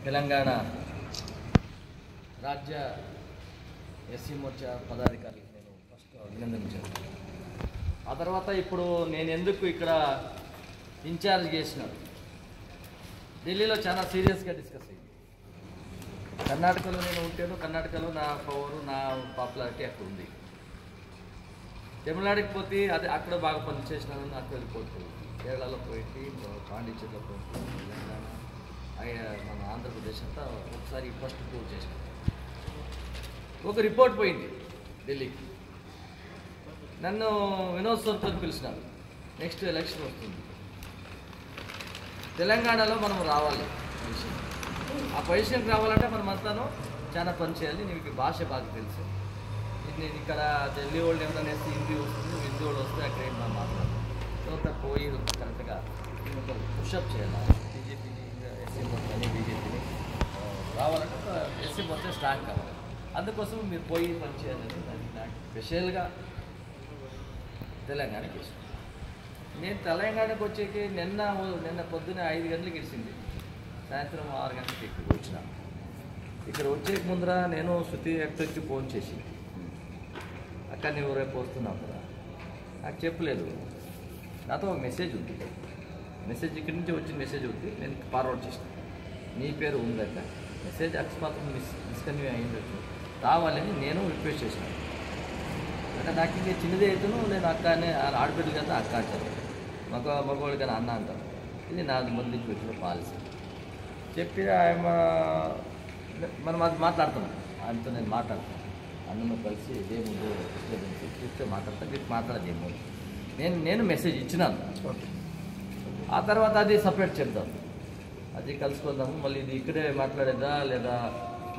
తెలంగాణ రాజ్య ఎస్సీ మోర్చా పదాధికారులకు నేను ఫస్ట్ అభినందించాను. ఆ తర్వాత ఇప్పుడు నేను ఎందుకు ఇక్కడ ఇన్ఛార్జ్ చేసినాను, ఢిల్లీలో చాలా సీరియస్గా డిస్కస్ అయింది. కర్ణాటకలో నేను ఉంటాను, కర్ణాటకలో నా పవరు నా పాపులారిటీ అక్కడ ఉంది. తమిళనాడుకి పోతే అదే అక్కడ బాగా పనిచేసినాను, నాకు వెళ్ళిపోతుంది. కేరళలో పోయి, పాండిచ్చేరిలో పోయి, తెలంగాణ మన ఆంధ్రప్రదేశ్ అంతా ఒకసారి ఫస్ట్ టూర్ చేసినాం. ఒక రిపోర్ట్ పోయింది ఢిల్లీకి, నన్ను వినోద్ సోన్తో పిలిచినారు. నెక్స్ట్ ఎలక్షన్ వస్తుంది, తెలంగాణలో మనం రావాలి పొజిషన్. ఆ పొజిషన్కి రావాలంటే మనం అంతాను చాలా పని చేయాలి. నీకు భాష బాగా తెలుసు. నేను ఇక్కడ ఢిల్లీ వాళ్ళు ఏమైనా హిందీ వస్తుంది, హిందీ వాళ్ళు వస్తే అక్కడ ఏం మాట్లాడతాను. తర్వాత పోయి కరెక్ట్గా ఒక పుషప్ చేయాలి. బీజేపీని ఎస్సీ మొత్తాన్ని బీజేపీని రావాలంటే ఒక ఎస్సీ మొత్తం స్ట్రాంగ్ కావాలి. అందుకోసం మీరు పోయి పని చేయాలని నాకు స్పెషల్గా తెలంగాణకి ఇష్టం. నేను తెలంగాణకు వచ్చేకి నిన్న పొద్దున్న 5 గంటలకు గెలిచింది, సాయంత్రం 6 గంటలకి ఇక్కడికి వచ్చిన. ఇక్కడ వచ్చే ముందర నేను శృతి యాక్టర్కి ఫోన్ చేసి, అక్క నువ్వు రేపు వస్తున్నావు కదా, నాకు చెప్పలేదు. నాతో ఒక మెసేజ్ ఉంది, మెసేజ్ ఇక్కడి నుంచి వచ్చిన మెసేజ్ ఉంది, నేను ఫార్వర్డ్ చేసిన. నీ పేరు ఉందక్క, మెసేజ్ అకస్మాత్తుగా మిస్కన్యూ అయ్యిండొచ్చు, రావాలని నేను రిక్వెస్ట్ చేసినాను. అంటే నాకు ఇంకా చిన్నదే అవుతాను, నేను అక్క అనే ఆడపిల్లలు కదా అక్క అంటారు, మగవాళ్ళు కానీ అన్న అంటారు. ఇది నా ముందు నుంచి వచ్చిన పాలసీ చెప్పి ఆయన మనం అది మాట్లాడుతున్నాం. ఆయనతో నేను మాట్లాడతాను, అన్నను కలిసి ఇదేముందు చూస్తే మాట్లాడతాను, మీకు మాట్లాడదేమో నేను మెసేజ్ ఇచ్చినాను. ఆ తర్వాత అది సపరేట్ చెప్దాం, అది కలుసుకుందాము. మళ్ళీ ఇది ఇక్కడే మాట్లాడేదా లేదా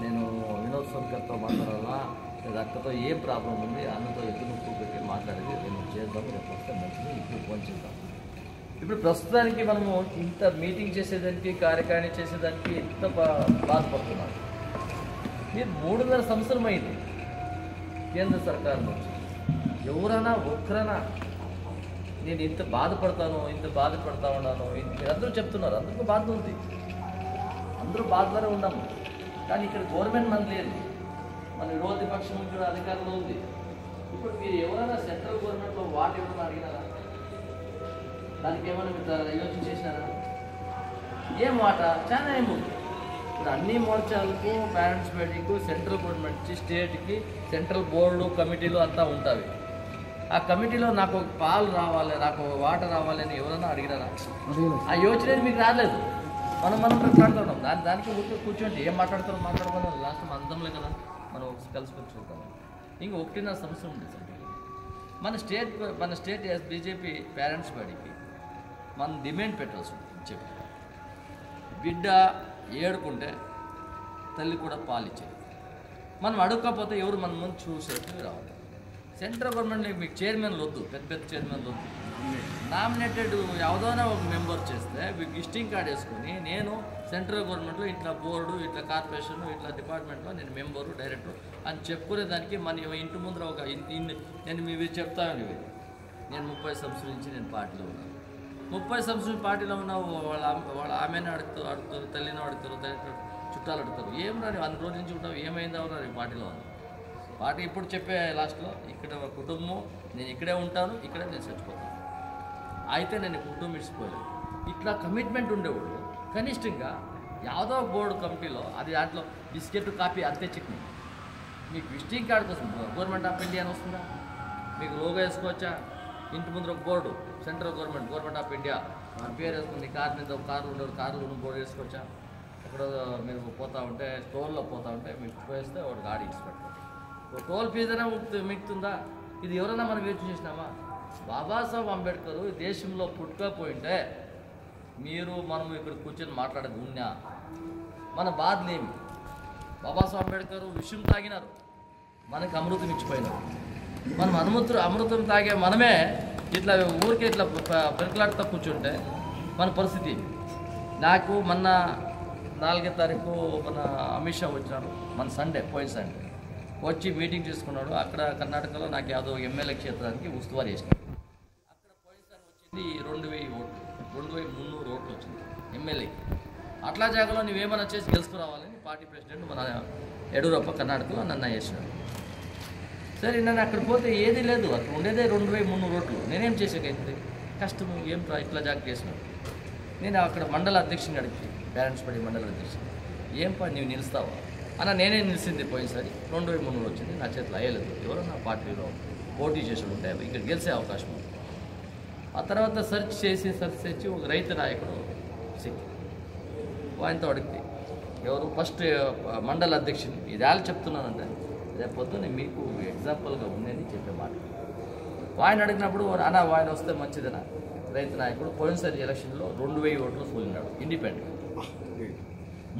నేను వినోద్ సోన్కర్తో మాట్లాడాలా లేదా అక్కతో ఏం ప్రాబ్లం ఉంది, అన్నతో ఎదురు పెట్టి మాట్లాడేది నేను చేద్దాము, రేపు వస్తే మంచిది, ఇప్పుడు ఫోన్ చేద్దాం. ఇప్పుడు ప్రస్తుతానికి మనము ఇంత మీటింగ్ చేసేదానికి, కార్యకారిణి చేసేదానికి ఇంత బాధపడుతున్నాను. మీరు 3.5 సంవత్సరం అయింది కేంద్ర సర్కారు నుంచి. ఎవరైనా ఒక్కరైనా నేను ఇంత బాధపడతా ఉన్నాను, అందరూ చెప్తున్నారు, అందరికీ బాధ ఉంది, అందరూ బాధలోనే ఉన్నాము. కానీ ఇక్కడ గవర్నమెంట్ మన లేదు, మన విరోధ పక్షం కూడా అధికారంలో ఉంది. ఇప్పుడు మీరు ఎవరైనా సెంట్రల్ గవర్నమెంట్లో వాటి ఏమైనా అడిగినారా? దానికి ఏమైనా మీరు యోచన చేసినారా? ఏం మాట చాలా ఏముంది. ఇప్పుడు అన్ని మోర్చాలకు, పేరెంట్స్ మీటింగ్కు, సెంట్రల్ గవర్నమెంట్కి, స్టేట్కి సెంట్రల్ బోర్డు కమిటీలు అంతా ఉంటుంది. ఆ కమిటీలో నాకు ఒక పాలు రావాలి, నాకు ఒక వాటర్ రావాలి అని ఎవరైనా అడిగినారా? ఆ యోచన మీకు రాలేదు. మనం మాట్లాడుతున్నాం, దానికి ఊరికే కూర్చోండి, ఏం మాట్లాడుకోవాలి. లాస్ట్ మందంలో కదా మనం కలుసుకొని చూద్దాం. ఇంక 1.5 సంవత్సరం ఉంది సార్. మన స్టేట్ బీజేపీ పేరెంట్స్ బాడీకి మనం డిమాండ్ పెట్టాల్సి ఉంటుంది. చెప్పి బిడ్డ ఏడుకుంటే తల్లి కూడా పాలు ఇచ్చేది. మనం అడగకపోతే ఎవరు మన ముందు చూసేది రావాలి. సెంట్రల్ గవర్నమెంట్ మీకు చైర్మన్లు వద్దు, పెద్ద చైర్మన్లు వద్దు, నామినేటెడ్ ఎవరైనా ఒక మెంబర్ చేస్తే మీకు విజిటింగ్ కార్డ్ వేసుకొని నేను సెంట్రల్ గవర్నమెంట్లో ఇట్లా బోర్డు, ఇట్లా కార్పొరేషన్, ఇట్లా డిపార్ట్మెంట్లో నేను మెంబరు, డైరెక్టర్ అని చెప్పుకునేదానికి మన ఇంటి ముందర ఒక నేను మీరు చెప్తాను. నేను 30 సంవత్సరాల నుంచి నేను పార్టీలో ఉన్నాను. 30 సంవత్సరాల పార్టీలో ఉన్న వాళ్ళ ఆమెను అడుగుతారు, తల్లిని అడుగుతారు, చుట్టాలు అడుగుతారు. ఏం రాని 100 రోజుల నుంచి ఉంటావు, ఏమైందా ఉన్నారు ఈ పార్టీలో ఉంది. పార్టీ ఇప్పుడు చెప్పే లాస్ట్లో ఇక్కడ కుటుంబం, నేను ఇక్కడే ఉంటాను, ఇక్కడే నేను చచ్చిపోతాను, అయితే నేను కుటుంబం ఇచ్చిపోలేదు. ఇట్లా కమిట్మెంట్ ఉండేవాళ్ళు కనిష్టంగా యాదో బోర్డు కమిటీలో అది దాంట్లో బిస్కెట్ కాపీ అంతే చిక్ని మీకు విజిటింగ్ కార్డు కోసం గవర్నమెంట్ ఆఫ్ ఇండియా అని వస్తుందా? మీకు లోగో వేసుకోవచ్చా? ఇంటి ముందర ఒక board central government of India పేరు వేసుకుంది, కారు మీద ఒక కార్లు ఉండవు, కార్లు బోర్డు వేసుకోవచ్చా? అక్కడ మీరు పోతూ ఉంటే టోల్లో పోతూ ఉంటే మీకు పోయిస్తే ఒక గాడి ఇచ్చి పెడతారు. టోల్ ఫీజునే మిగుతుందా? ఇది ఎవరైనా మనం యోచన చేసినామా? బాబాసాహెబ్ అంబేద్కర్ ఈ దేశంలో పుట్టుకపోయింటే మనం ఇక్కడ కూర్చొని మాట్లాడేది ఉన్నా మన బాధలేమి? బాబాసాహెబ్ అంబేద్కర్ విషయం తాగినారు, మనకి అమృతం ఇచ్చిపోయినారు. మనం అమృతం తాగే మనమే ఇట్లా ఊరికే ఇట్లా పెరుకులాడుతూ కూర్చుంటే మన పరిస్థితి. నాకు మొన్న 4వ తారీఖు మన అమిత్ షా వచ్చినాడు, మన పోయిన సండే వచ్చి మీటింగ్ చేసుకున్నాడు. అక్కడ కర్ణాటకలో నాకు యాదో ఎమ్మెల్యే క్షేత్రానికి ఉస్తువారి చేసినాడు. అక్కడ పోయినసారి వచ్చింది 2,000 ఓట్లు, 2,300 ఓట్లు వచ్చింది ఎమ్మెల్యేకి. అట్లా జాగాలో నువ్వేమన్నా చేసి గెలుచుకురావాలని పార్టీ ప్రెసిడెంట్ మన యడ్యూరప్ప కర్ణాటకలో నన్ను వేసినాడు. సరే నన్ను అక్కడ పోతే ఏది లేదు, అక్కడ ఉండేదే 2300 ఓట్లు. నేనేం చేసేకైతుంది కష్టము, ఏం ఇట్లా జాగ్రత్త చేసినాడు. నేను అక్కడ మండల అధ్యక్షుని అడిగి, పేరెంట్స్ పడి మండల అధ్యక్షుడు, ఏం పని నువ్వు నిలుస్తావా అన్న. నేనే నిలిచింది పోయినసారి 2300 వచ్చింది, నా చేతిలో అయ్యలేదు. ఎవరో నా పార్టీలో పోటీ చేసి ఉంటాయి, ఇక్కడ గెలిచే అవకాశం ఉంది. ఆ తర్వాత సెర్చ్ చేసి ఒక రైతు నాయకుడు సిక్కి ఆయనతో అడిగితే ఎవరు ఫస్ట్ మండల అధ్యక్షుని ఇది వాళ్ళు చెప్తున్నానంటే రేపు పొద్దున్న మీకు ఎగ్జాంపుల్గా ఉండేది చెప్పే మాట. ఆయన అడిగినప్పుడు అన్న ఆయన వస్తే మంచిదనా రైతు నాయకుడు పోయినసారి ఎలక్షన్లో 2000 ఓట్లు సోలినాడు, ఇండిపెండెంట్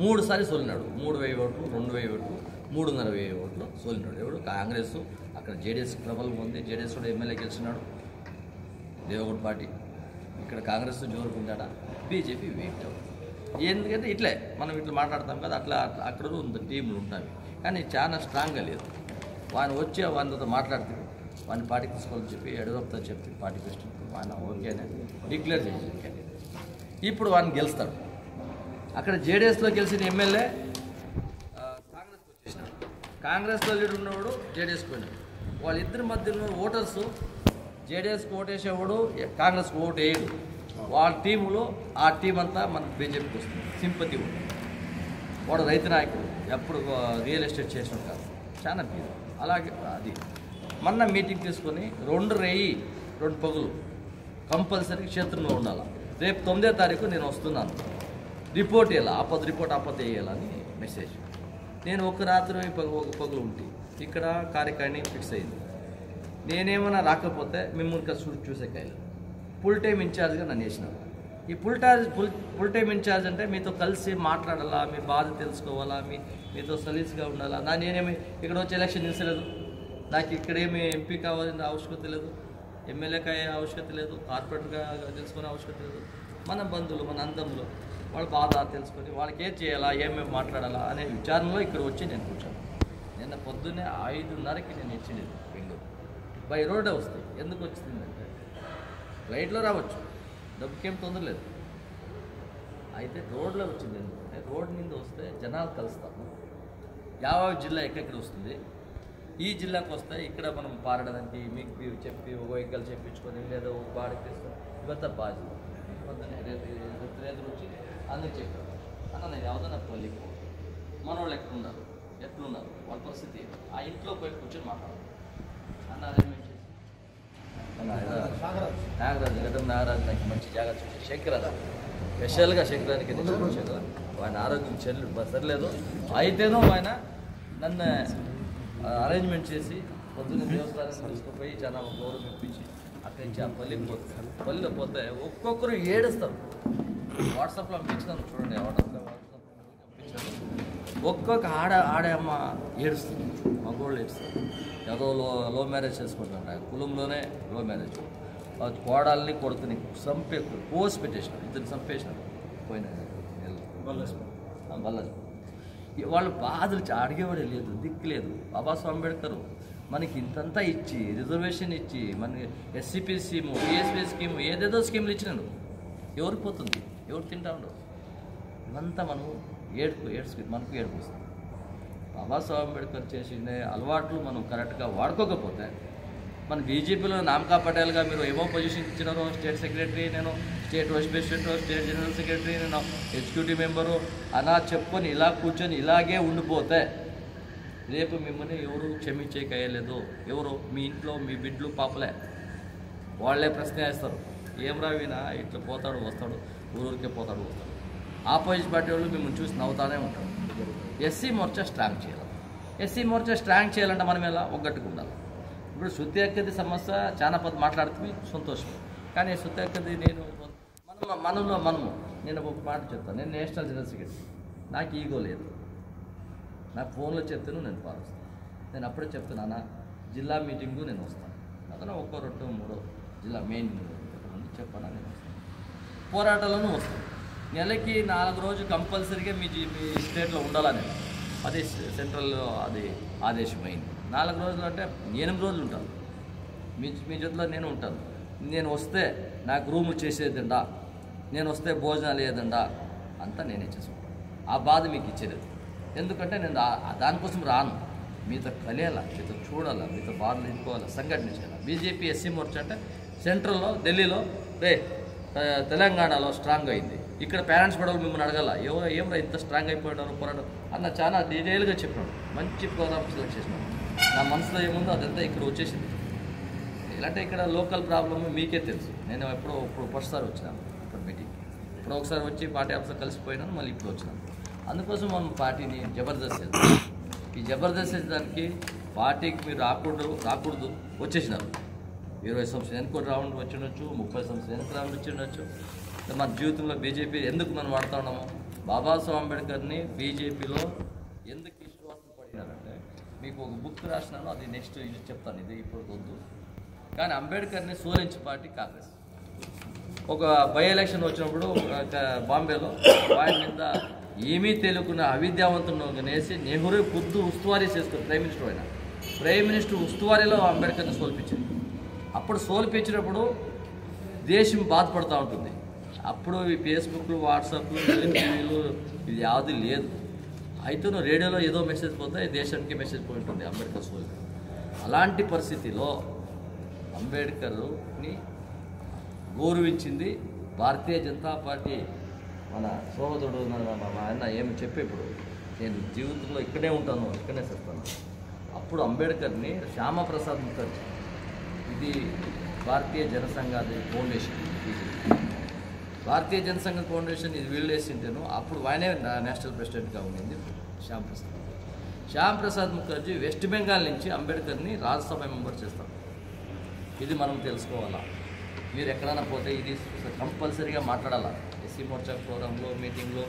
3 సారి సోలినాడు. 3000 ఓట్లు, 2000 ఓట్లు, 3500 ఓట్లు సోలినాడు. ఎవడు కాంగ్రెస్ అక్కడ జేడీఎస్ ప్రబలం ఉంది, జేడీఎస్ కూడా ఎమ్మెల్యే గెలిచినాడు దేవగౌడ పార్టీ. ఇక్కడ కాంగ్రెస్ జోరుకు ఉందాడా, బీజేపీ వీక్. ఎందుకంటే ఇట్లే మనం ఇట్లా మాట్లాడతాం కదా, అట్లా అక్కడ టీంలు ఉంటాయి కానీ చాలా స్ట్రాంగ్గా లేదు. వాడిని వచ్చి వాళ్ళతో మాట్లాడుతూ వాడిని పార్టీకి తీసుకోవాలని చెప్పి యడ్యూరప్పతో చెప్పి పార్టీ ప్రెసిడెంట్ ఆయన ఓకేనే డిక్లేర్ చేసి ఇప్పుడు వాడిని గెలుస్తాడు. అక్కడ జేడీఎస్లో గెలిచిన ఎమ్మెల్యే కాంగ్రెస్కి వచ్చేసినాడు, కాంగ్రెస్లో లీడర్ ఉన్నవాడు జేడీఎస్కి పోయినాడు. వాళ్ళిద్దరి మధ్య ఉన్న ఓటర్స్ జేడీఎస్కి ఓటేసేవాడు కాంగ్రెస్కి ఓటు వేయడు. వాళ్ళ టీములో ఆ టీం అంతా మనకు బీజేపీకి వస్తుంది, సింపతి ఉంది. వాడు రైతు నాయకుడు, ఎప్పుడు రియల్ ఎస్టేట్ చేసిన కాదు, చాలా బీద. అలాగే అది మొన్న మీటింగ్ తీసుకొని 2 పగులు కంపల్సరీ క్షేత్రంలో ఉండాలి. రేపు 9వ తారీఖు నేను వస్తున్నాను, రిపోర్ట్ వేయాలి, ఆపద వేయాలని మెసేజ్. నేను ఒక రాత్రి ఒక పగులు ఉంటే ఇక్కడ కార్యకారిణి ఫిక్స్ అయింది. నేనేమన్నా రాకపోతే మిమ్మల్ని చూసే కాయలు ఫుల్ టైం ఇన్ఛార్జ్గా నన్ను వేసినాను. ఈ ఫుల్ టైం ఇన్ఛార్జ్ అంటే మీతో కలిసి మాట్లాడాలా, మీ బాధ తెలుసుకోవాలా, మీతో సలీస్గా ఉండాలా. నేనేమి ఇక్కడ వచ్చి ఎలక్షన్ నిలిచలేదు, నాకు ఇక్కడేమి ఎంపీ కావాలని ఆవశ్యకత లేదు, ఎమ్మెల్యేకి అయ్యే ఆవశ్యకత లేదు, కార్పొరేట్గా తెలుసుకునే ఆవశ్యకత లేదు. మన బంధువులు, మన అందములు వాళ్ళ బాధ తెలుసుకొని వాళ్ళకి ఏం చేయాలా, ఏమేమి మాట్లాడాలా అనే విచారణలో ఇక్కడ వచ్చి నేను కూర్చోను. నిన్న పొద్దున్నే 5:30కి నేను ఇచ్చింది బెంగళూరు. బై రోడ్డే వస్తాయి. ఎందుకు వచ్చిందంటే ఫ్లైట్లో రావచ్చు, డబ్బుకేం తొందర లేదు. అయితే రోడ్లో వచ్చింది. ఎందుకంటే రోడ్ మీద వస్తే జనాలు కలుస్తాము. యావత్ జిల్లా ఎక్కడెక్కడ వస్తుంది, ఈ జిల్లాకు వస్తే ఇక్కడ మనం పారడానికి మీకు చెప్పి ఒక వెహికల్ చెప్పించుకొని లేదా ఒక బాడీ తీసుకొని ఇవంతా బాధ్యత. రేతులు వచ్చి అందరికి చెప్పారు, అన్న నేను ఎవదన్నా పల్లికి మన వాళ్ళు ఎట్లున్నారు వాళ్ళ పరిస్థితి, ఆ ఇంట్లో పోయి కూర్చొని మాట్లాడాలి అన్న. అరేంజ్మెంట్ చేసి నాగరాజు నాకు మంచి జాగ్రత్త చూసి శంకరాజు స్పెషల్గా శంకరానికి వచ్చాను. ఆయన ఆరోగ్యం సరిలేదు, అయితేనో ఆయన నన్ను అరేంజ్మెంట్ చేసి పొద్దున్న దేవస్థానం తీసుకుపోయి చాలా గౌరవం ఇప్పించి అక్కడి నుంచి ఆ పల్లిలో పోతే ఒక్కొక్కరు ఏడుస్తారు. వాట్సాప్లో పంపించినాను చూడండి, వాట్సాప్లో పంపించాను. ఒక్కొక్క ఆడమ్మ ఏడుస్తుంది, మగోళ్ళు ఏడుస్తారు. ఏదో లో మ్యారేజ్ చేసుకుంటారు, కులంలోనే లో మ్యారేజ్. కోడాలని కొడుకుని కోసి పెట్టేసినారు, ఇద్దరు చంపేసినారు. పోయిన బల్ల వాళ్ళు బాధలు అడిగేవాడే లేదు, దిక్కు లేదు. బాబాసాహెబ్ అంబేద్కర్ మనకి ఇంతంతా ఇచ్చి రిజర్వేషన్ ఇచ్చి మనకి ఎస్సీపీ స్కీము, ఈఎస్పీ స్కీము, ఏదేదో స్కీములు ఇచ్చినాడు. ఎవరికి పోతుంది, ఎవరు తింటా ఉండవు. ఇవంతా మనం ఏడ్చుకుని మనకు ఏడుపు వస్తుంది. బాబాసాహెబ్ అంబేద్కర్ చేసిన అలవాట్లు మనం కరెక్ట్గా వాడుకోకపోతే మన బీజేపీలో నామకా పటేల్గా మీరు ఏమో పొజిషన్ ఇచ్చినారో, స్టేట్ సెక్రటరీ, నేను state vice president, state general secretary, నేను ఎగ్జిక్యూటివ్ మెంబరు అలా చెప్పుకొని ఇలా కూర్చొని ఇలాగే ఉండిపోతే రేపు మిమ్మల్ని ఎవరు క్షమించేయలేదు. ఎవరు మీ ఇంట్లో మీ బిడ్డలు పాపలే, వాళ్ళే ప్రశ్న వేస్తారు, ఏం రావినా ఇట్లా పోతాడు వస్తాడు, ఊరికే పోతాడు వస్తాడు. ఆపోజిట్ పార్టీ వాళ్ళు మిమ్మల్ని చూసి నవ్వుతానే ఉంటారు. ఎస్సీ మోర్చా స్ట్రాంగ్ చేయాలి. ఎస్సీ మోర్చా స్ట్రాంగ్ చేయాలంటే మనం ఎలా ఒక్కటిగా ఉండాలి. ఇప్పుడు శృతి అక్కది సమస్య చాలా పది మాట్లాడుతుంది, సంతోషం. కానీ శృతి అక్కది నేను ఒక మాట చెప్తాను. నేను నేషనల్ జనరల్ సెక్రటరీ, నాకు ఈగో లేదు. నాకు ఫోన్లో చెప్తాను, నేను పాలిస్తాను. నేను అప్పుడే చెప్తున్నానా, జిల్లా మీటింగు నేను వస్తాను. అతను 1, 2, 3 జిల్లా మెయిన్ ముందు చెప్పాను, నేను వస్తాను. పోరాటాలను వస్తాను. నెలకి 4 రోజులు కంపల్సరీగా మీ స్టేట్లో ఉండాలని అది సెంట్రల్లో అది ఆదేశమైంది. 4 రోజులు అంటే 8 రోజులు ఉంటాను మీ జొత్తులో నేను ఉంటాను. నేను వస్తే నాకు రూము చేసేదండా, నేను వస్తే భోజనాలు లేదండా అంతా నేనే చేసుకుంటాను. ఆ బాధ మీకు ఇచ్చేది ఎందుకంటే నేను దానికోసం రాను. మీతో కలియాలా, మీతో చూడాలా, మీతో బాధలు ఇంకోవాలా, సంఘటన చేయాలి. బీజేపీ ఎస్సీ మోర్చా అంటే సెంట్రల్లో ఢిల్లీలో తెలంగాణలో స్ట్రాంగ్ అయింది. ఇక్కడ పేరెంట్స్ గొడవలు మిమ్మల్ని అడగాల, ఏమరా ఇంత స్ట్రాంగ్ అయిపోయినారు పోరాడు అన్న చాలా డీటెయిల్గా చెప్పినాడు. మంచి ప్రోగ్రామ్ సెలెక్ట్ చేసినాడు. నా మనసులో ఏముందో అదంతా ఇక్కడ వచ్చేసింది. ఇలాంటి ఇక్కడ లోకల్ ప్రాబ్లమ్ మీకే తెలుసు. నేను ఇప్పుడు ఫస్ట్సారి వచ్చినాను ఇక్కడ మీటింగ్, ఇప్పుడు ఒకసారి వచ్చి పార్టీ ఆఫీసర్ కలిసిపోయినాను, మళ్ళీ ఇప్పుడు వచ్చినాను. అందుకోసం మనం పార్టీని జబర్దస్త్ చేద్దాం. ఈ జబర్దస్త్ చేసేదానికి పార్టీకి మీరు రాకూడదు వచ్చేసినారు. 20 సంవత్సరాలు వెనుక రౌండ్ వచ్చి ఉండొచ్చు, 30 సంవత్సరాలు వెనుక రౌండ్ వచ్చి ఉండొచ్చు. మన జీవితంలో బీజేపీ ఎందుకు మనం వాడుతూ ఉన్నాము? బాబాసాహెబ్ అంబేద్కర్ని బీజేపీలో ఎందుకు విశ్వాసం పడినారంటే, మీకు ఒక బుక్ రాసినాను, అది నెక్స్ట్ ఇది చెప్తాను, ఇది ఇప్పుడు వద్దు. కానీ అంబేద్కర్ని సోలించే పార్టీ కాంగ్రెస్. ఒక బై ఎలక్షన్ వచ్చినప్పుడు బాంబేలో ఆయన మీద ఏమీ తెలియకున్న అవిద్యావంతులను నేసి నెహ్రూ పొద్దు ఉస్తువారీ చేసుకుని ప్రైమ్ మినిస్టర్ ఉస్తువారీలో అంబేద్కర్ని సోల్పించింది. అప్పుడు సోల్పించినప్పుడు దేశం బాధపడుతూ ఉంటుంది. అప్పుడు ఈ ఫేస్బుక్లు, వాట్సాప్లు, టీవీలు ఇది యావది లేదు. అయితే నువ్వు రేడియోలో ఏదో మెసేజ్ పోతే దేశానికి మెసేజ్ పోయి ఉంటుంది అంబేద్కర్ సోల్. అలాంటి పరిస్థితిలో అంబేద్కర్ని గౌరవించింది భారతీయ జనతా పార్టీ. మన సోదరుడు మా ఆయన ఏమి చెప్పేప్పుడు నేను జీవితంలో ఇక్కడే ఉంటాను, ఇక్కడే చేస్తాను. అప్పుడు అంబేద్కర్ని శ్యామప్రసాద్ ముఖర్జీ, ఇది భారతీయ జనసంఘ ఫౌండేషన్, భారతీయ జనసంఘ ఫౌండేషన్ ఇది వీళ్ళు వేసింటేను అప్పుడు ఆయనే నేషనల్ ప్రెసిడెంట్గా ఉండింది శ్యామప్రసాద్ ముఖర్జీ. వెస్ట్ బెంగాల్ నుంచి అంబేద్కర్ని రాజ్యసభ మెంబర్ చేస్తారు. ఇది మనం తెలుసుకోవాలా. మీరు ఎక్కడైనా పోతే ఇది కంపల్సరీగా మాట్లాడాలా. ఎస్సీ మోర్చా ప్రోగ్రాంలో, మీటింగ్లో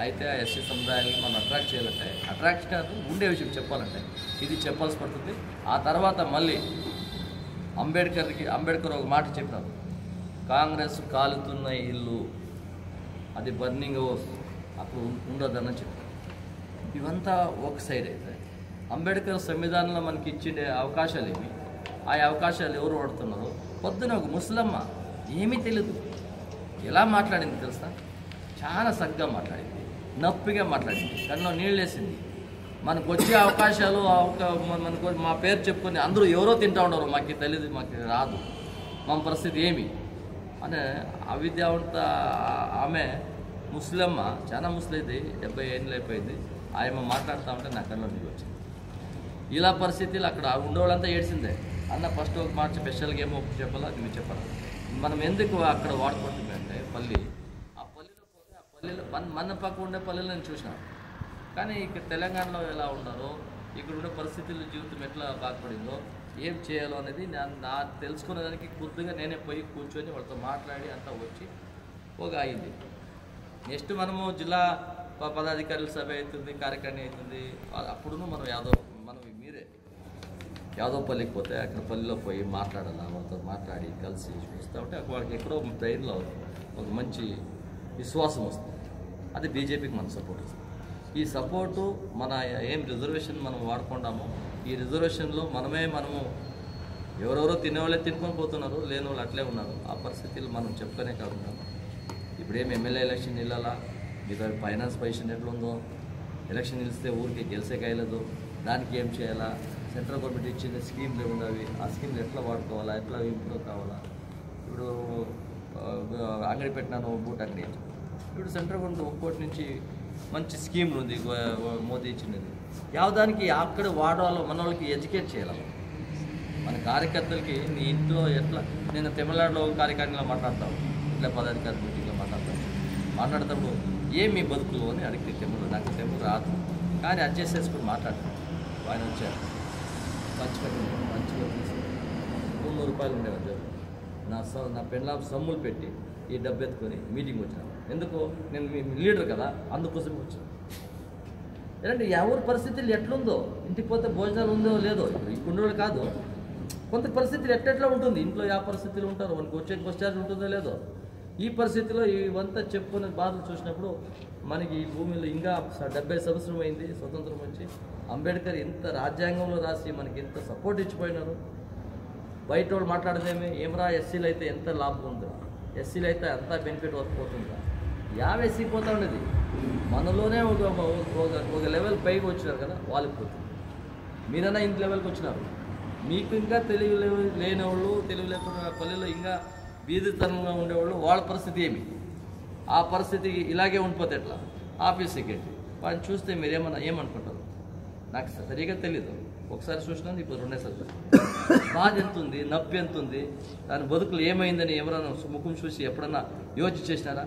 అయితే ఆ ఎస్సీ సముదాయాన్ని మనం అట్రాక్ట్ చేయాలంటే, అట్రాక్ట్ కాదు ఉండే విషయం చెప్పాలంటే ఇది చెప్పాల్సి పడుతుంది. ఆ తర్వాత మళ్ళీ అంబేద్కర్ ఒక మాట చెప్పినారు, కాంగ్రెస్ కాలుతున్న ఇల్లు అది బర్నింగ్ హౌస్, అప్పుడు ఉండదని చెప్పారు. ఇవంతా ఒక సైడ్ అయితే అంబేద్కర్ సంవిధానంలో మనకి ఇచ్చే అవకాశాలు ఏమి, ఆ అవకాశాలు ఎవరు వాడుతున్నారు? పొద్దున ఒక ముసలమ్మ ఏమీ తెలియదు ఎలా మాట్లాడింది తెలుసా? చాలా సగ్గా మాట్లాడింది, నొప్పిగా మాట్లాడింది, కళ్ళలో నీళ్ళు వేసింది. మనకు వచ్చే అవకాశాలు మనకు మా పేరు చెప్పుకొని అందరూ ఎవరో తింటూ ఉండరు, మాకు తెలియదు, మాకు రాదు, మా పరిస్థితి ఏమి అనే అవిద్యావంత ఆమె ముస్లిమ్మ, చాలా ముస్లిది, 70 ఏళ్ళు అయిపోయింది. ఆయన మాట్లాడుతూ ఉంటే నా కళ్ళలో నీళ్ళు వచ్చింది. ఇలా పరిస్థితులు అక్కడ ఉండేవాళ్ళంతా ఏడ్చిందే. అన్న ఫస్ట్ ఒక మాట స్పెషల్గా ఏమో చెప్పాలా, అది మీరు చెప్పాలి. మనం ఎందుకు అక్కడ వాడుకుంటుందంటే ఆ పల్లెలో పోతే ఆ పల్లెలో మన పక్క ఉండే పల్లెలు నేను చూసినాను. కానీ ఇక్కడ తెలంగాణలో ఎలా ఉన్నారో, ఇక్కడ ఉండే పరిస్థితుల్లో జీవితం ఎట్లా బాధపడిందో, ఏం చేయాలో అనేది నా తెలుసుకునేదానికి కొద్దిగా నేనే పోయి కూర్చొని వాళ్ళతో మాట్లాడి అంతా వచ్చి ఒక అయింది. నెక్స్ట్ మనము జిల్లా పదాధికారుల సభ అవుతుంది, కార్యక్రమం అవుతుంది. అప్పుడు మనం మీరే యాదవపల్లికి పోతే అక్కడ పల్లిలో పోయి మాట్లాడాలి, వాళ్ళతో మాట్లాడి కలిసి చూస్తూ ఉంటే వాళ్ళకి ఎక్కడో ట్రైన్లో ఒక మంచి విశ్వాసం వస్తుంది. అది బీజేపీకి మన సపోర్ట్ వస్తుంది. ఈ సపోర్టు మన ఏం రిజర్వేషన్ మనం వాడుకుంటామో, ఈ రిజర్వేషన్లో మనము ఎవరెవరో తినేవాళ్ళే తినుకొని పోతున్నారు, లేని వాళ్ళు అట్లే ఉన్నారు. ఆ పరిస్థితులు మనం చెప్పుకునే కాకుండా ఇప్పుడేం ఎమ్మెల్యే ఎలక్షన్ నిల్లాలా, మీకు ఫైనాన్స్ పొజిషన్ ఎట్లుందో, ఎలక్షన్ నిలిస్తే ఊరికి గెలిసే కాయలేదు, దానికి ఏం చేయాలా, సెంట్రల్ గవర్నమెంట్ ఇచ్చిన స్కీమ్లు ఉండవి, ఆ స్కీమ్లు ఎట్లా వాడుకోవాలా, ఎట్లా ఇంప్రూవ్ కావాలా. ఇప్పుడు అంగడి పెట్టినాను, బూట్ అంగడి. ఇప్పుడు సెంట్రల్ గవర్నమెంట్ ఒక్కోటి నుంచి మంచి స్కీమ్లు ఉంది మోదీ ఇచ్చినది. యావదానికి అక్కడ వాడాలో మన వాళ్ళకి ఎడ్యుకేట్ చేయాలి. మన కార్యకర్తలకి నీ ఇంట్లో ఎట్లా, నేను తమిళనాడులో కార్యక్రమంలో మాట్లాడతాను, ఇట్లా పదాధికారి మీటింగ్లో మాట్లాడతాడు ఏం మీ బతుకులు అని అడిగితే తెమ్ములు, నాకు తెమ్ములు రాదు, కానీ అడ్జస్ట్ చేసుకుని మాట్లాడతాను. ఆయన వచ్చారు మంచిగా తీసి 300 రూపాయలు ఉండేవారు. నా పెళ్ళ సమ్ములు పెట్టి ఈ డబ్బు ఎత్తుకొని మీటింగ్ వచ్చినాను. ఎందుకు? నేను మీ లీడర్ కదా, అందుకోసం వచ్చాను. ఏంటంటే ఎవరి పరిస్థితులు ఎట్లుందో, ఇంటికి పోతే భోజనాలు ఉందో లేదో, ఇప్పుడు కాదు, కొంత పరిస్థితులు ఎట్లా ఉంటుంది, ఇంట్లో ఏ పరిస్థితులు ఉంటారో, మనకు వచ్చే క్వశ్చన్ ఉంటుందో లేదో. ఈ పరిస్థితిలో ఇవంతా చెప్పుకునే బాధలు చూసినప్పుడు మనకి ఈ భూమిలో ఇంకా 70 సంవత్సరం అయింది స్వతంత్రం వచ్చి. అంబేద్కర్ ఎంత రాజ్యాంగంలో రాసి మనకి ఎంత సపోర్ట్ ఇచ్చిపోయినారు. బయట వాళ్ళు మాట్లాడదేమే, ఏమరా ఎస్సీలు అయితే ఎంత లాభం ఉందా, ఎస్సీలు అయితే ఎంత బెనిఫిట్ వస్తుందా, యావేసిపోతూ ఉండేది. మనలోనే ఒక లెవెల్ పైకి వచ్చినారు కదా, వాళ్ళకి పోతుంది. మీరన్నా ఇంత లెవెల్కి వచ్చినారు. మీకు ఇంకా తెలివి లేని వాళ్ళు, తెలివి లేకుండా పల్లెల్లో ఇంకా బీదితనంగా ఉండేవాళ్ళు, వాళ్ళ పరిస్థితి ఏమి? ఆ పరిస్థితి ఇలాగే ఉండిపోతే ఎట్లా? ఆఫీస్ సెక్రటరీ వాడిని చూస్తే మీరు ఏమనుకుంటారు? నాకు సరిగా తెలీదు. ఒకసారి చూసినాను, ఇప్పుడు రెండేసారి. బాధ ఎంత ఉంది, నొప్పి ఎంత ఉంది, దాని బతుకులు ఏమైందని ఎవరైనా ముఖం చూసి ఎప్పుడన్నా యోచన చేసినారా?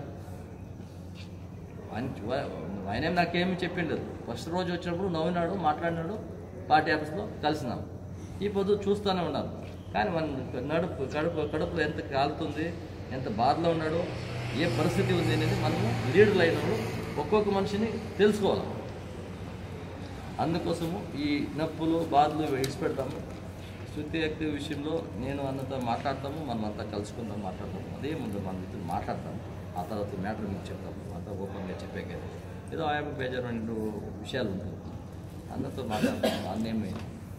ఆయనేం నాకేమి చెప్పిండదు. ఫస్ట్ రోజు వచ్చినప్పుడు నవ్వినాడు, మాట్లాడినాడు, పార్టీ ఆఫీస్లో కలిసినాం. ఈ పొద్దు చూస్తూనే ఉన్నాను. కానీ మన కడుపులో ఎంత కాలుతుంది, ఎంత బాధలో ఉన్నాడో, ఏ పరిస్థితి ఉంది అనేది మనము లీడర్లు అయినప్పుడు ఒక్కొక్క మనిషిని తెలుసుకోవాలి. అందుకోసము ఈ నొప్పులు బాధలు విడిచిపెడతాము. శృతి యాక్టివ్ విషయంలో నేను అన్నతో మాట్లాడతాము, మనమంతా కలుసుకుందాం, మాట్లాడతాము. అదే ముందు మన మిత్రులు మాట్లాడతాము. ఆ తర్వాత మ్యాటర్ మీకు చెప్తాము. అంతా ఓపెన్గా చెప్పాక ఏదో ఆయనకు బేజారు విషయాలు ఉంటాయి. అన్నతో మాట్లాడతాము. అన్నేమి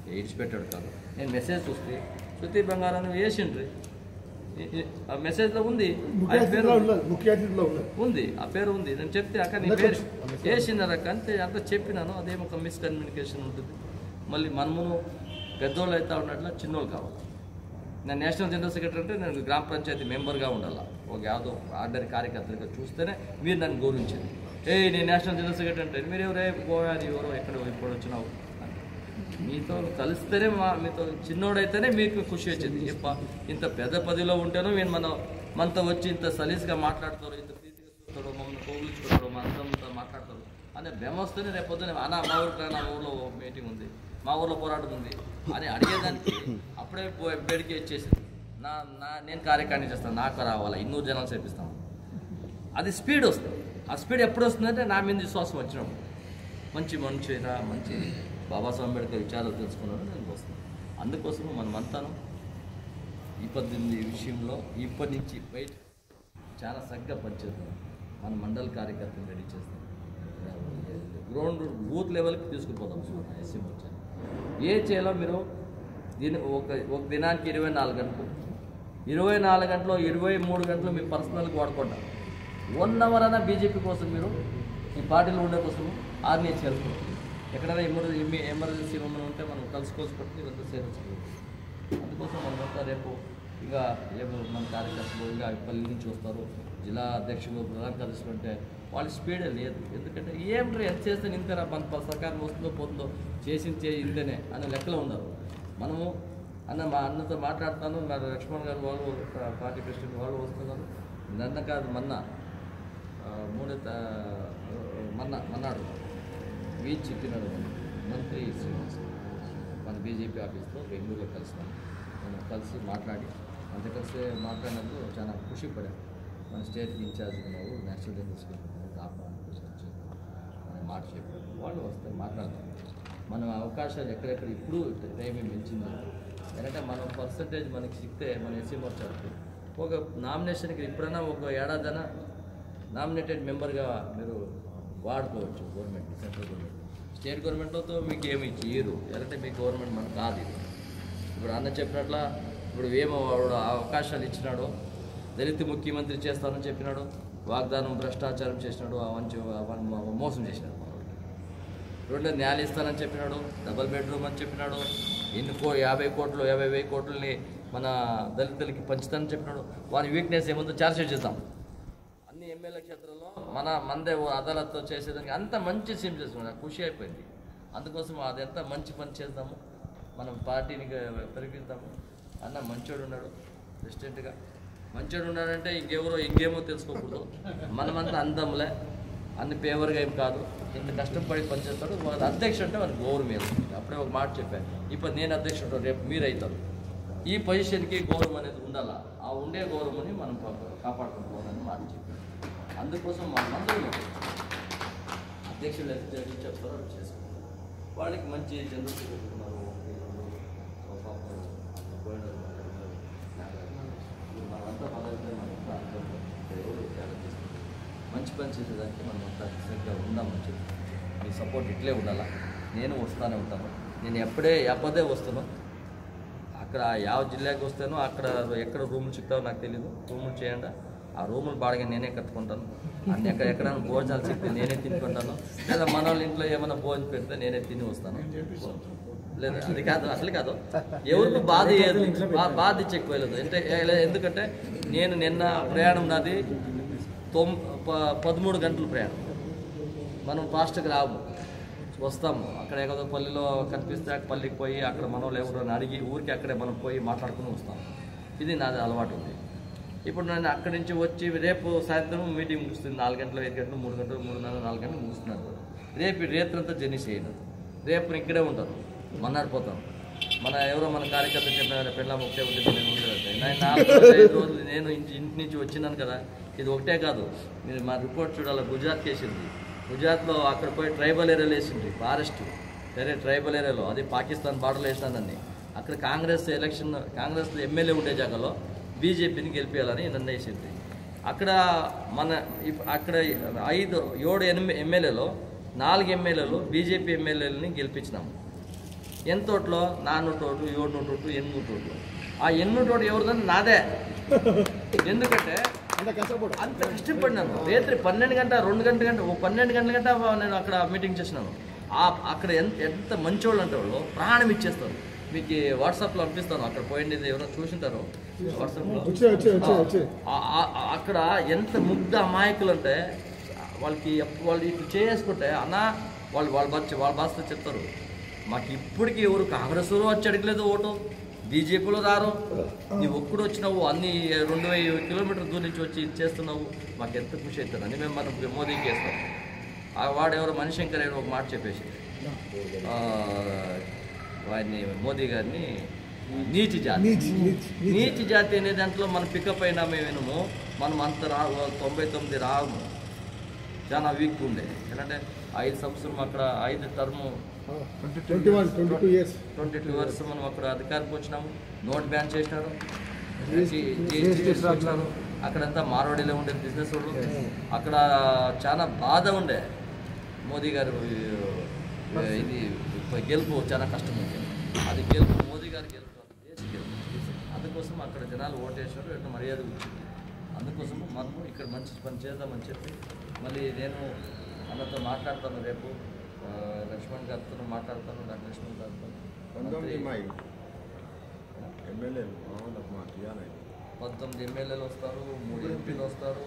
విడిచిపెట్టాడు కాదు. నేను మెసేజ్ చూస్తే శృతి బంగారాన్ని వేసిండ్రి, ఆ మెసేజ్లో ఉంది, ఆయన పేరు ఉంది, ఆ పేరు ఉంది. నేను చెప్తే అక్క నీ పేరు వేసినారు అక్క అంతే, అంత చెప్పినాను. అదేమో ఒక మిస్కమ్యూనికేషన్ ఉంటుంది. మళ్ళీ మనమును పెద్దోళ్ళు అయితే ఉన్నట్ల చిన్నోళ్ళు కావాలి. నేను నేషనల్ జనరల్ సెక్రటరీ అంటే నేను గ్రామ పంచాయతీ మెంబర్గా ఉండాలి. ఒక యాదో ఆర్డరీ కార్యకర్తలుగా చూస్తేనే మీరు నన్ను గౌరవించేది. నేను నేషనల్ జనరల్ సెక్రటరీ అంటే మీరు ఎవరే పోయాది, ఎవరో ఎక్కడ ఇప్పుడు వచ్చినావు, మీతో కలిస్తేనే మీతో చిన్నోడైతేనే మీకు ఖుషి వచ్చింది. ఇంత పెద్ద పదిలో ఉంటేనో మీరు మనతో వచ్చి ఇంత సలీస్గా మాట్లాడతారు, ఇంత ప్రీతిగా చూస్తాడు, మమ్మల్ని పోగులుచుకుంటాడు, మనతో మాట్లాడతారు అనే భ్రమ వస్తేనే రేపు పొద్దున అన్న మా ఊరికి నా ఊళ్ళో మీటింగ్ ఉంది, మా ఊళ్ళో పోరాటం ఉంది అని అడిగేదానికి అప్పుడే బేడికి ఇచ్చేసింది. నేను కార్యక్రమం చేస్తాను, నాకు రావాలా, 200 జనాలు చేపిస్తాను. అది స్పీడ్ వస్తుంది. ఆ స్పీడ్ ఎప్పుడు వస్తుందంటే నా మీద విశ్వాసం వచ్చినప్పుడు. మంచి మనిషిరా, మంచి బాబాసాహెబ్ అంబేద్కర్ విచారాలు తెలుసుకున్నాను నేను వస్తున్నాను. అందుకోసం మనమంతాను ఈ 18 విషయంలో ఇప్పటి నుంచి బయట చాలా చక్కగా పనిచేస్తాం. మన మండల కార్యకర్తలు రెడీ చేస్తాం. గ్రౌండ్ బూత్ లెవెల్కి తీసుకుపోతాం. ఎస్సీ వచ్చాను ఏ చేయాలో మీరు ఒక దినానికి 24 గంటలు, 24 గంటలు 23 గంటలు మీ పర్సనల్కి వాడుకుంటారు. 1 అవర్ అయినా బీజేపీ కోసం మీరు ఈ పార్టీలో ఉండే కోసం ఆర్మీ చేరుకుంటారు. ఎక్కడైనా ఎమర్జెన్సీ ఏమైనా ఉంటే మనం కలుసుకోవచ్చు, పట్టి ఇదంతా చేరచ్చు. అందుకోసం మనమంతా రేపు ఇంకా మన కార్యకర్తలు ఇంకా పల్లి నుంచి వస్తారు, జిల్లా అధ్యక్షులు, ప్రధాన కార్యదర్శులు అంటే వాళ్ళ స్పీడే లేదు. ఎందుకంటే ఏమిటో ఎంత చేస్తే ఇంతేనా, మన సర్కారం వస్తుందో పోతుందో, చేసించే ఇంతనే అనే లెక్కలో ఉన్నారు. మనము మా అన్నతో మాట్లాడుతాను, మా లక్ష్మణ్ గారు వాళ్ళు పార్టీ ప్రెసిడెంట్ వాళ్ళు వస్తున్నారు. నన్న కాదు మన్నాడు వీచ్ చెప్పినాడు మంత్రి శ్రీనివాస్ మన బీజేపీ ఆఫీస్లో బెంగళూరులో కలిసినాం. మనం కలిసి మాట్లాడి అంత కలిసి మాట్లాడినందుకు చాలా ఖుషి పడాను. మన స్టేట్ ఇన్ఛార్జ్ ఉన్నావు, నేషనల్ జనరల్ సెక్రటరీ మన మాట చెప్పారు. వాళ్ళు వస్తే మాట్లాడతాం. మనం అవకాశాలు ఎక్కడెక్కడ ఇప్పుడు టైం మించింది ఎందుకంటే మనం పర్సంటేజ్ మనకి సిక్తే మన ఎస్సీ మోర్చాకి ఒక నామినేషన్కి ఇప్పుడైనా ఒక ఏడాదైనా నామినేటెడ్ మెంబర్గా మీరు వాడుకోవచ్చు. గవర్నమెంట్, సెంట్రల్ గవర్నమెంట్, స్టేట్ గవర్నమెంట్తో మీకు ఏమి ఇయ్యరు. ఎందుకంటే మీ గవర్నమెంట్ మనకు కాదు. ఇప్పుడు అన్న చెప్పినట్ల ఇప్పుడు ఏమో వాడు అవకాశాలు ఇచ్చినాడు, దళిత ముఖ్యమంత్రి చేస్తానని చెప్పినాడు, వాగ్దానం భ్రష్టాచారం చేసినాడు, మోసం చేసినాడు. 2 న్యాయాలు ఇస్తానని చెప్పినాడు, డబల్ బెడ్రూమ్ అని చెప్పినాడు, 50,000 కోట్లని మన దళితులకి పంచుతానని చెప్పినాడు. వారి వీక్నెస్ ఏముందో చార్జ్షీట్ చేద్దాం. అన్ని ఎమ్మెల్యే క్షేత్రంలో మందే అదాలత్తో చేసేదానికి అంత మంచి సీమ్ చేసుకున్నాడు. ఖుషి అయిపోయింది. అందుకోసం అది ఎంత మంచి పని చేద్దాము, మనం పార్టీని పెరిగిద్దాము. అన్న మంచోడు ఉన్నాడు, ప్రెసిడెంట్గా మంచోడు ఉన్నాడంటే ఇంకేమో తెలుసుకోకూడదు. మనమంతా అందంలే, అన్ని ఫేవర్గా ఏం కాదు, ఇంత కష్టపడి పనిచేస్తాడు. వాళ్ళ అధ్యక్షుడు అంటే వాళ్ళకి గౌరవం ఏదో. అప్పుడే ఒక మాట చెప్పాను, ఇప్పుడు నేను అధ్యక్షుడు, రేపు మీరు అవుతారు. ఈ పొజిషన్కి గౌరవం అనేది ఉండాలా. ఆ ఉండే గౌరవాన్ని మనం కాపాడుకుంటున్నామని మాట చెప్పాను. అందుకోసం మనమందరం అధ్యక్షులు ఎంత చెప్తారో అది చేసుకుంటాం. వాళ్ళకి మంచి చంద్రశేఖర్ ఉన్నారు, మనమంతా పదవితే మనంతా మంచి పని చేసేదానికి మనమంతా సరిగ్గా ఉందామని చెప్పి మీ సపోర్ట్ ఇట్లే ఉండాలా. నేను వస్తూనే ఉంటాను. నేను ఎప్పదే వస్తాను. అక్కడ ಯಾವ జిల్లాకి వస్తానో అక్కడ ఎక్కడ రూములు చిక్తావో నాకు తెలీదు. రూములు చేయండి, ఆ రూములు బాగా నేనే కట్టుకుంటాను. అన్ని ఎక్కడెక్కడ భోజనాలు చెప్తే నేనే తినుకుంటాను, లేదా మన వాళ్ళ ఇంట్లో ఏమైనా భోజనం పెడితే నేనే తిని వస్తాను. లేదా అది కాదు, అసలు కాదు, ఎవరికి బాధ ఏది బాధ ఇచ్చేకపోలేదు. అంటే ఎందుకంటే నేను నిన్న ప్రయాణం నాది 13 గంటల ప్రయాణం. మనం ఫాస్ట్గా రాము, వస్తాము. అక్కడ ఏదో పల్లెలో కనిపిస్తే పల్లెకి పోయి అక్కడ మనం ఎవరైనా అడిగి ఊరికి అక్కడే మనం పోయి మాట్లాడుకుని వస్తాం. ఇది నాది అలవాటు ఉంది. ఇప్పుడు నేను అక్కడి నుంచి వచ్చి రేపు సాయంత్రం మీటింగ్ ముగుస్తుంది. 4 గంటలు, 5 గంటలు, 3 గంటలు, 3:30, 4 గంటలు ముగుస్తున్నారు. రేత్రంతా జర్నీ చేయను. రేపు ఇక్కడే ఉంటాను, మన్నాడు పోతాను. మన కార్యకర్త చెప్పిన పెళ్ళ ఒకటే ఉంటుంది, నేను ఉండేదంటే నేను 4-5 రోజులు నేను ఇంటి నుంచి వచ్చినాను కదా. ఇది ఒకటే కాదు, మీరు మా రిపోర్ట్ చూడాలి. గుజరాత్ వేసింది, గుజరాత్లో అక్కడ పోయి ట్రైబల్ ఏరియాలో వేసింది, ఫారెస్ట్ వేరే ట్రైబల్ ఏరియాలో, అది పాకిస్తాన్ బార్డర్లో వేసినానని. అక్కడ కాంగ్రెస్ ఎమ్మెల్యే ఉండే జాగాలో బీజేపీని గెలిపేయాలని నిర్ణయించింది. అక్కడ 7 ఎమ్మెల్యేలో 4 ఎమ్మెల్యేలు బీజేపీ ఎమ్మెల్యేలని గెలిపించినాము. ఎంత ఓట్లో 400 ఓట్లు, 700 ఓట్లు, 800 ఓట్లు. ఆ 800 ఓట్లు ఎవరిదని నాదే. ఎందుకంటే అంత కష్టపడినాను. రాత్రి 12 గంటల 12 గంటల గంట నేను అక్కడ మీటింగ్ చేసినాను. అక్కడ ఎంత మంచోళ్ళు అంటే వాళ్ళు ప్రాణం ఇచ్చేస్తారు. మీకు వాట్సాప్లో పంపిస్తాను, అక్కడ పోయింది ఎవరైనా చూసింటారు వాట్సాప్లో. అక్కడ ఎంత ముగ్ధ అమాయకులు అంటే వాళ్ళు ఇట్లా చేసుకుంటే అన్న వాళ్ళ భాషలో చెప్తారు, మాకు ఇప్పటికీ ఎవరు కాంగ్రెస్లో వచ్చి అడగలేదు ఓటు, బీజేపీలో రారు, నీవు ఒక్కడు వచ్చినావు, అన్ని 2000 కిలోమీటర్ల దూరం నుంచి వచ్చి చేస్తున్నావు, మాకు ఎంత ఖుషి అవుతుందని మేము మనం మోదీకి వేస్తాం. వాడెవరో మణిశంకర్ ఒక మాట చెప్పేసి వాడిని మోదీ గారిని నీతి జాతి అనే దాంట్లో మనం పికప్ అయినా మేము మనం అంత 99 రాము, చాలా వీక్ ఉండే. ఎందుకంటే 5 సంవత్సరం అక్కడ 5 టర్మ్ 22 ఇయర్స్ మనం అక్కడ అధికారికి వచ్చినాము. నోట్ బ్యాన్ చేసినారు, వచ్చినారు. అక్కడంతా మార్వాడీలో ఉండే బిజినెస్ వాళ్ళు. అక్కడ చాలా బాధ ఉండే. మోదీ గారు ఇది గెలుపు చాలా కష్టం ఉంది. అది గెలుపు, మోదీ గారి గెలుపు, దేశ గెలుపు. అందుకోసం అక్కడ జనాలు ఓటేశారు, ఎట్లా మర్యాద వచ్చింది. అందుకోసం మనము ఇక్కడ మంచి పని చేద్దామని చెప్పి మళ్ళీ నేను అన్నతో మాట్లాడతాను. రేపు లక్ష్మణ్ గారితో మాట్లాడతాను, డాక్టర్ లక్ష్మణ్ గారితో. 19 ఎమ్మెల్యేలు వస్తారు, 3 ఎంపీలు వస్తారు.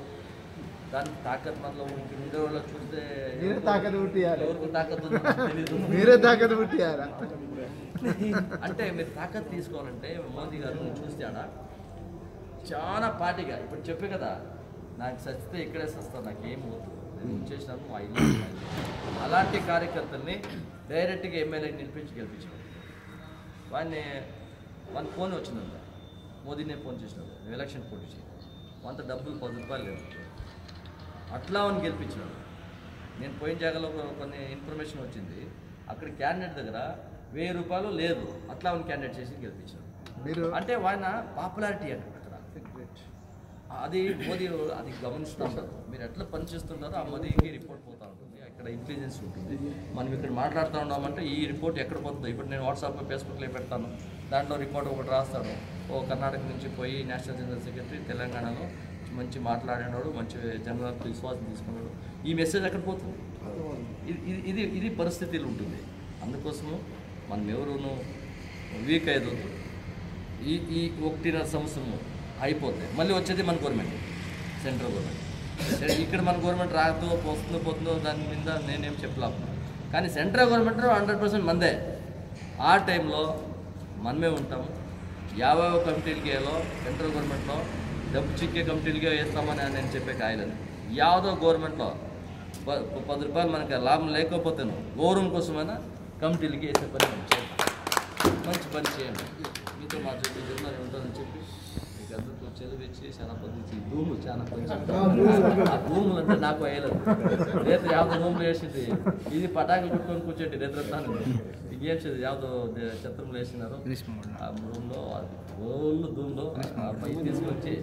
దానికి తాకత్ మనలో ఉండే వాళ్ళు చూస్తే ఎవరికి తాకత్ అంటే మీరు తాకత్ తీసుకోవాలంటే మోదీ గారు చూస్తే ఆడ చాలా పార్టీగా ఇప్పుడు చెప్పే కదా, నాకు సచ్చితే ఇక్కడే సస్తాను, నాకేం వద్దు, నేను వచ్చేసినాను, అలాంటి కార్యకర్తల్ని డైరెక్ట్గా ఎమ్మెల్యేని గెలిపించాడు. వాడిని ఫోన్ వచ్చిందంట, మోదీనే ఫోన్ చేసినాడు, ఎలక్షన్ పోటీ చేయాలి, అంత డబ్బులు 10 రూపాయలు లేదు, అట్లా అని గెలిపించినాడు. నేను పోయిన జాగాలో కొన్ని ఇన్ఫర్మేషన్ వచ్చింది, అక్కడ క్యాండిడేట్ దగ్గర 1000 రూపాయలు లేదు, అట్లా అని క్యాండిడేట్ చేసి గెలిపించాడు. అంటే ఆయన పాపులారిటీ అంటే అక్కడ అది మోదీ అది గమనిస్తూ ఉంటారు. మీరు ఎట్లా పనిచేస్తున్నారో ఆ మోదీకి రిపోర్ట్ పోతూ ఉంటుంది. అక్కడ ఇంటెలిజెన్స్ ఉంటుంది. మనం ఇక్కడ మాట్లాడుతూ ఉన్నామంటే ఈ రిపోర్ట్ ఎక్కడ పోతుందో, ఇప్పుడు నేను వాట్సాప్లో ఫేస్బుక్లో పెడతాను, దాంట్లో రిపోర్ట్ ఒకటి రాస్తాను. కర్ణాటక నుంచి పోయి నేషనల్ జనరల్ సెక్రటరీ తెలంగాణలో మంచి మాట్లాడినాడు, మంచి జనరల్ విశ్వాసం తీసుకున్నాడు, ఈ మెసేజ్ ఎక్కడ పోతుంది? ఇది పరిస్థితులు ఉంటుంది. అందుకోసము మనం ఎవరును వీక్ అయ్యేది. ఈ 1.5 సంవత్సరము అయిపోతే మళ్ళీ వచ్చేది మన గవర్నమెంట్, సెంట్రల్ గవర్నమెంట్. ఇక్కడ మన గవర్నమెంట్ రాదో పోతుందో దాని మీద నేనేం చెప్పలేను. కానీ సెంట్రల్ గవర్నమెంట్ 100% మందే. ఆ టైంలో మనమే ఉంటాము. 50 కమిటీలకి వేయాలో సెంట్రల్ గవర్నమెంట్లో డబ్బు చిక్కే కమిటీలకే వేస్తామని నేను చెప్పే కాయలని. యావదో గవర్నమెంట్లో 10 రూపాయలు మనకి లాభం లేకపోతేను గౌరవం కోసమైనా కమిటీలకి వేసే పని మంచి పని చేయండి. మీతో మా జిల్లా ఉంటుందని చెప్పి మీకు అందరితో చదివించి చాలా పద్ధతి భూములు చాలా కొంచెం ఆ భూములు అంటే నాకు వేయలేదు. రేపు 50 భూములు వేసింది, ఇది పటాకులు కొట్టుకొని కూర్చోండి రేత్రత్తాను ఇంకేం చేది. యావదో చిత్రంలో వేసినారు ఆ రూమ్లో, ఓళ్ళు దూమ్లో తీసుకొచ్చి